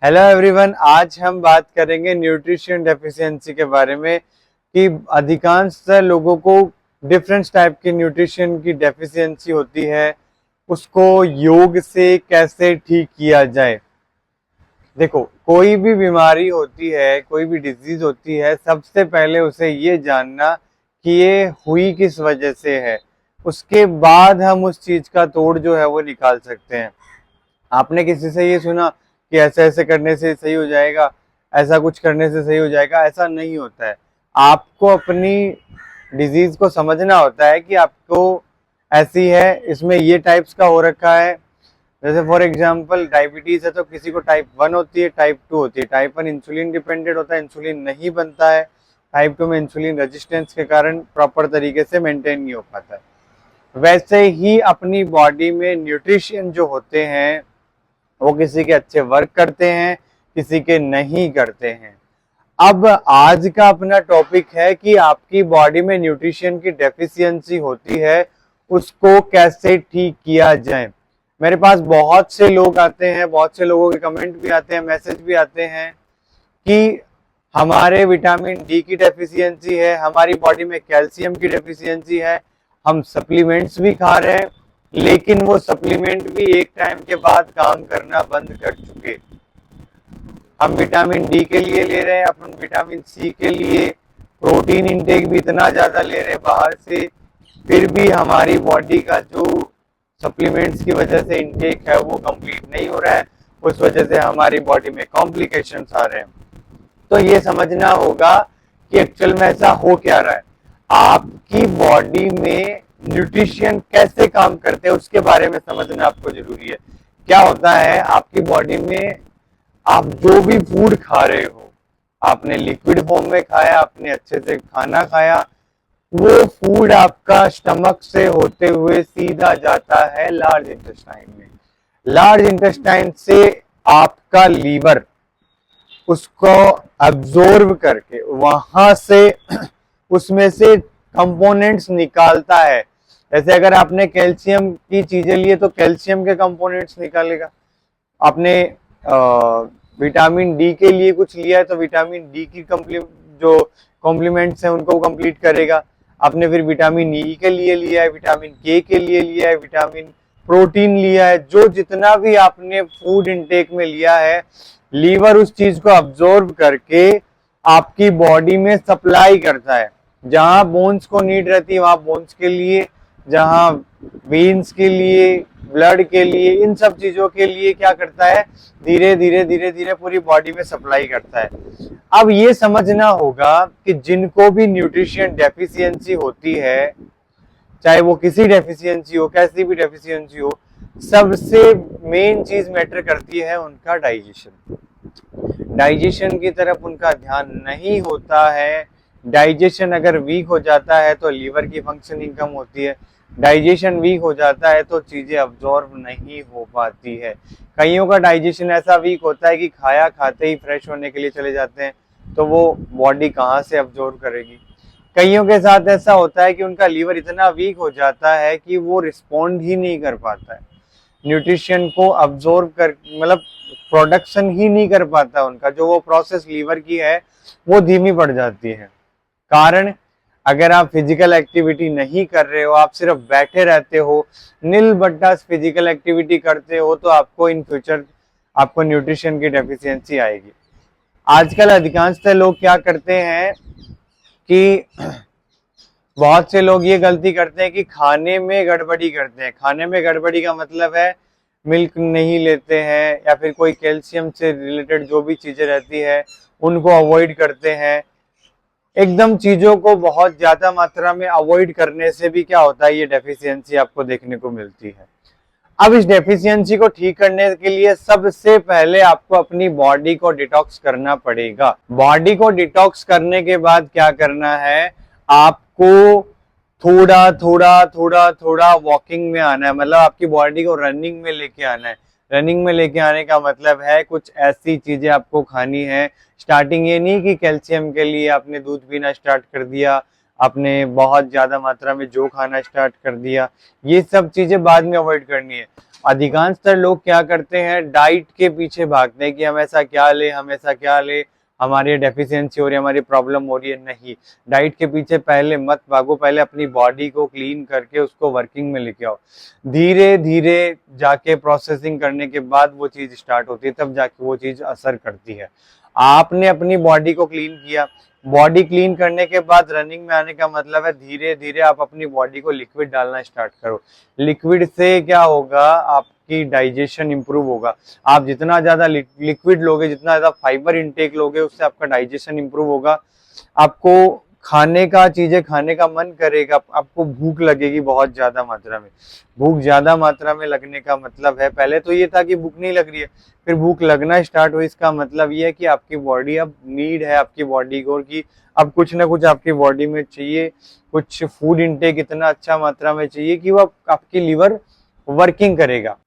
Hello everyone, आज हम बात करेंगे न्यूट्रिशन डेफिशिएंसी के बारे में कि अधिकांश लोगों को डिफरेंट टाइप की न्यूट्रिशन की डेफिशिएंसी होती है। उसको योग से कैसे ठीक किया जाए। देखो, कोई भी बीमारी होती है, कोई भी डिजीज होती है, सबसे पहले उसे ये जानना कि ये हुई किस वजह से है। उसके बाद हम उस चीज का तोड़ जो है वो निकाल सकते हैं। आपने किसी से ये सुना कि ऐसे ऐसे करने से सही हो जाएगा, ऐसा कुछ करने से सही हो जाएगा, ऐसा नहीं होता है। आपको अपनी डिजीज को समझना होता है कि आपको ऐसी है, इसमें ये टाइप्स का हो रखा है। जैसे फॉर एग्जांपल डायबिटीज है तो किसी को टाइप 1 होती है, टाइप 2 होती है। टाइप 1 इंसुलिन डिपेंडेंट होता है, इंसुलिन नहीं बनता है। टाइप 2 में इंसुलिन रेजिस्टेंस के कारण प्रॉपर तरीके से मेंटेन नहीं हो पाता है। वैसे ही अपनी बॉडी में न्यूट्रिशन जो होते हैं वो किसी के अच्छे वर्क करते हैं, किसी के नहीं करते हैं। अब आज का अपना टॉपिक है कि आपकी बॉडी में न्यूट्रिशन की डेफिशिएंसी होती है, उसको कैसे ठीक किया जाए। मेरे पास बहुत से लोग आते हैं, बहुत से लोगों के कमेंट भी आते हैं, मैसेज भी आते हैं कि हमारे विटामिन डी की डेफिशिएंसी है, हमारी बॉडी में कैल्शियम की डेफिशिएंसी है, हम सप्लीमेंट्स भी खा रहे हैं, लेकिन वो सप्लीमेंट भी एक टाइम के बाद काम करना बंद कर चुके। हम विटामिन डी के लिए ले रहे हैं, अपन विटामिन सी के लिए प्रोटीन इंटेक भी इतना ज्यादा ले रहे हैं बाहर से, फिर भी हमारी बॉडी का जो सप्लीमेंट्स की वजह से इंटेक है वो कंप्लीट नहीं हो रहा है। उस वजह से हमारी बॉडी में कॉम्प्लिकेशंस आ रहे हैं। तो ये समझना होगा कि एक्चुअल में ऐसा हो क्या रहा है। आपकी बॉडी में न्यूट्रिशन कैसे काम करते हैं उसके बारे में समझना आपको जरूरी है। क्या होता है आपकी बॉडी में, आप जो भी फूड खा रहे हो, आपने लिक्विड फॉर्म में खाया, आपने अच्छे से खाना खाया, वो फूड आपका स्टमक से होते हुए सीधा जाता है लार्ज इंटेस्टाइन में। लार्ज इंटेस्टाइन से आपका लीवर उसको अब्जॉर्ब करके वहां से उसमें से कंपोनेंट्स निकालता है। जैसे अगर आपने कैल्शियम की चीजें लिए तो कैल्शियम के कंपोनेंट्स निकालेगा। आपने विटामिन डी के लिए कुछ लिया है तो विटामिन डी की जो कॉम्प्लीमेंट्स हैं उनको कंप्लीट करेगा। आपने फिर विटामिन ई के लिए लिया है, विटामिन के लिए लिया है, विटामिन प्रोटीन लिया है, जो जितना भी आपने फूड इनटेक में लिया है, लीवर उस चीज को अब्जॉर्ब करके आपकी बॉडी में सप्लाई करता है। जहां बोन्स को नीड रहती है वहां बोन्स के लिए, जहां वेन्स के लिए, ब्लड के लिए, इन सब चीजों के लिए क्या करता है, धीरे धीरे धीरे धीरे पूरी बॉडी में सप्लाई करता है। अब ये समझना होगा कि जिनको भी न्यूट्रिशन डेफिशिएंसी होती है, चाहे वो किसी डेफिशिएंसी हो, कैसी भी डेफिशिएंसी हो, सबसे मेन चीज मैटर करती है उनका डाइजेशन। डाइजेशन की तरफ उनका ध्यान नहीं होता है। डाइजेशन अगर वीक हो जाता है तो लीवर की फंक्शनिंग कम होती है। डाइजेशन वीक हो जाता है तो चीजें अब्जॉर्ब नहीं हो पाती है। कईयों का डाइजेशन ऐसा वीक होता है कि खाया खाते ही फ्रेश होने के लिए चले जाते हैं, तो वो बॉडी कहाँ से अब्जॉर्ब करेगी। कईयों के साथ ऐसा होता है कि उनका लीवर इतना वीक हो जाता है कि वो रिस्पॉन्ड ही नहीं कर पाता है, न्यूट्रिशन को अब्जॉर्ब कर, मतलब प्रोडक्शन ही नहीं कर पाता। उनका जो वो प्रोसेस लीवर की है वो धीमी पड़ जाती है। कारण, अगर आप फिजिकल एक्टिविटी नहीं कर रहे हो, आप सिर्फ बैठे रहते हो, नील बट्टा फिजिकल एक्टिविटी करते हो, तो आपको इन फ्यूचर आपको न्यूट्रिशन की डेफिशिएंसी आएगी। आजकल अधिकांश लोग क्या करते हैं कि बहुत से लोग ये गलती करते हैं कि खाने में गड़बड़ी करते हैं। खाने में गड़बड़ी का मतलब है मिल्क नहीं लेते हैं, या फिर कोई कैल्शियम से रिलेटेड जो भी चीजें रहती है उनको अवॉइड करते हैं। एकदम चीजों को बहुत ज्यादा मात्रा में अवॉइड करने से भी क्या होता है, ये डेफिशिएंसी आपको देखने को मिलती है। अब इस डेफिशिएंसी को ठीक करने के लिए सबसे पहले आपको अपनी बॉडी को डिटॉक्स करना पड़ेगा। बॉडी को डिटॉक्स करने के बाद क्या करना है, आपको थोड़ा थोड़ा थोड़ा थोड़ा वॉकिंग में आना है, मतलब आपकी बॉडी को रनिंग में लेके आना है। रनिंग में लेके आने का मतलब है कुछ ऐसी चीजें आपको खानी है। स्टार्टिंग ये नहीं कि कैल्शियम के लिए आपने दूध पीना स्टार्ट कर दिया, आपने बहुत ज्यादा मात्रा में जो खाना स्टार्ट कर दिया, ये सब चीजें बाद में अवॉइड करनी है। अधिकांशतर लोग क्या करते हैं, डाइट के पीछे भागते हैं कि हम ऐसा क्या ले, हम ऐसा क्या ले, हमारी डेफिशिएंसी हो रही है, हमारी प्रॉब्लम हो रही है। नहीं, डाइट के पीछे पहले मत भागो, पहले अपनी बॉडी को क्लीन करके उसको वर्किंग में लेके आओ। धीरे धीरे जाके प्रोसेसिंग करने के बाद वो चीज स्टार्ट होती है, तब जाके वो चीज असर करती है। आपने अपनी बॉडी को क्लीन किया, बॉडी क्लीन करने के बाद रनिंग में आने का मतलब है धीरे धीरे आप अपनी बॉडी को लिक्विड डालना स्टार्ट करो। लिक्विड से क्या होगा, आपकी डाइजेशन इंप्रूव होगा। आप जितना ज्यादा लिक्विड लोगे, जितना ज्यादा फाइबर इंटेक लोगे, उससे आपका डाइजेशन इंप्रूव होगा। आपको खाने का, चीजें खाने का मन करेगा, आपको भूख लगेगी बहुत ज्यादा मात्रा में। भूख ज्यादा मात्रा में लगने का मतलब है, पहले तो ये था कि भूख नहीं लग रही है, फिर भूख लगना स्टार्ट हुई। इसका मतलब ये है कि आपकी बॉडी अब नीड है, आपकी बॉडी को कि अब कुछ ना कुछ आपकी बॉडी में चाहिए, कुछ फूड इंटेक इतना अच्छा मात्रा में चाहिए कि वो आपकी लीवर वर्किंग करेगा।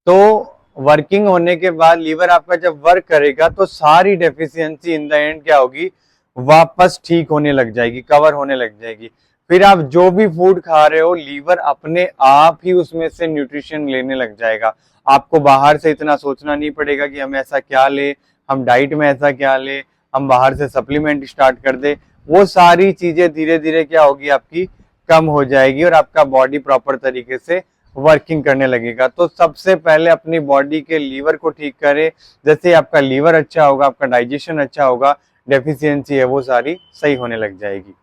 तो वर्किंग होने के बाद लीवर आपका जब वर्क करेगा तो सारी डेफिशिएंसी इन द एंड क्या होगी, वापस ठीक होने लग जाएगी, कवर होने लग जाएगी। फिर आप जो भी फूड खा रहे हो, लीवर अपने आप ही उसमें से न्यूट्रिशन लेने लग जाएगा। आपको बाहर से इतना सोचना नहीं पड़ेगा कि हम ऐसा क्या ले, हम डाइट में ऐसा क्या ले, हम बाहर से सप्लीमेंट स्टार्ट कर दे। वो सारी चीजें धीरे धीरे क्या होगी, आपकी कम हो जाएगी और आपका बॉडी प्रॉपर तरीके से वर्किंग करने लगेगा। तो सबसे पहले अपनी बॉडी के लीवर को ठीक करें। जैसे आपका लीवर अच्छा होगा, आपका डाइजेशन अच्छा होगा, डेफिशिएंसी है वो सारी सही होने लग जाएगी।